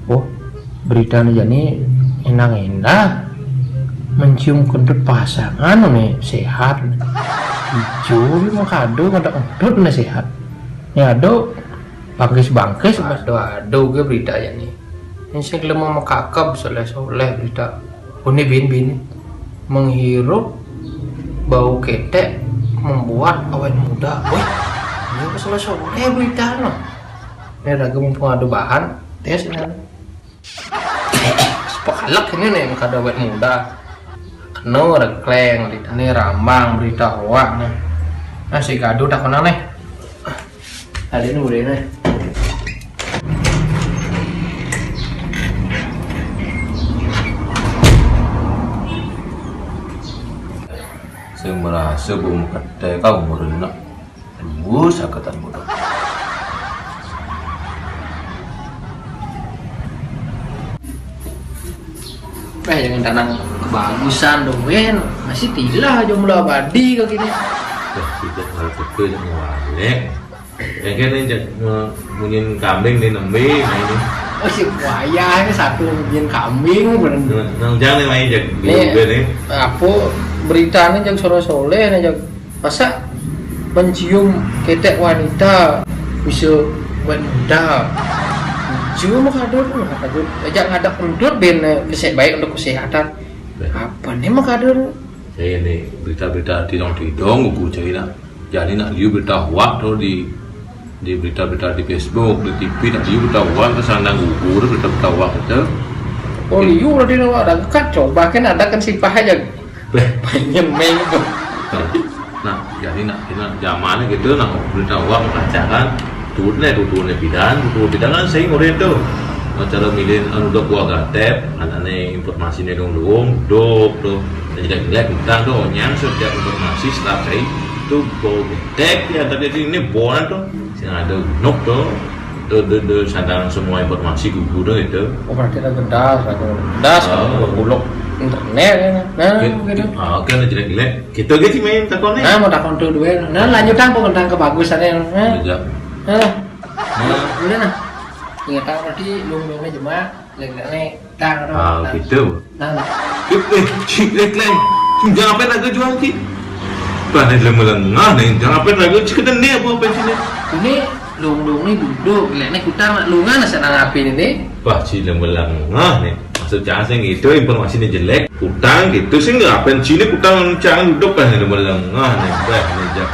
Oh, berita aja nih enak-enak mencium kentut pasangan nih sehat. Hijau mau kado ada kentut nih sehat. Ya ado bangkis ado ke berita ya nih. Ini saya mau kakap soleh berita. Oh ini bin menghirup bau ketek membuat awet muda. Wih, ini soleh berita no. Ini lagi mumpung ada bahan tes ini. Sepakalak ini nih kada awet muda. Kena rekleng ini rambang berita hoak nih. Nah si gaduh tak kenal nih. Hari ini udah nih. Saya merasa belum kata kau merenak tembus sakatan bodoh. Jangan tanang kebagusan dong men, masih tilah jumlah abadi kau gini. Tidak hal kecil yang walik. Yang kira ini munyin kambing di nembe ini. Oh si buaya ini satu munyin kambing bener. Nang jangan main jak nih. Apa beritanya yang soleh nih yang masa mencium ketek wanita bisa buat muda. Cium makador, jangan ada kentut ben baik untuk kesehatan. Apa nih makador? Saya ini berita-berita di dong gugu jadi nak liu berita hoak tuh di berita-berita di Facebook, di TV nak liu berita hoak terus sandang gugur berita hoak itu. Oh liu udah di ada kacau bahkan ada kan sifah aja. Pengen main itu. Nah jadi nak zamannya gitu nak berita hoak mengacakan tuturnya bidan kan saya ngorek tuh cara milih dok buah gatep anaknya informasinya dong tuh jadi jelek tentang tuh nyang setiap informasi setelah saya tuh bau gatep ya tadi ini boran tuh sih ada nok tuh santaran semua informasi gugur itu. Oh berarti ada gedas kalau bulog internet ya nah gitu. Kan jelek kita gitu main takonnya. Nah mau takon tuh dua nah lanjutan tentang kebagusannya udah nah ingat tahu berarti lumenya cuma lagi tang gitu nah cik lain jangan apa lagi jual cik bahan lemah nih jangan apa lagi cik dan dia apa sini ini lung ini duduk lihatnya kita lungan nasi nangapi ini wah cik lemah nih maksud jangan sih gitu informasinya jelek utang gitu sih nggak apa sini utang jangan duduk kan lemah nih bah nih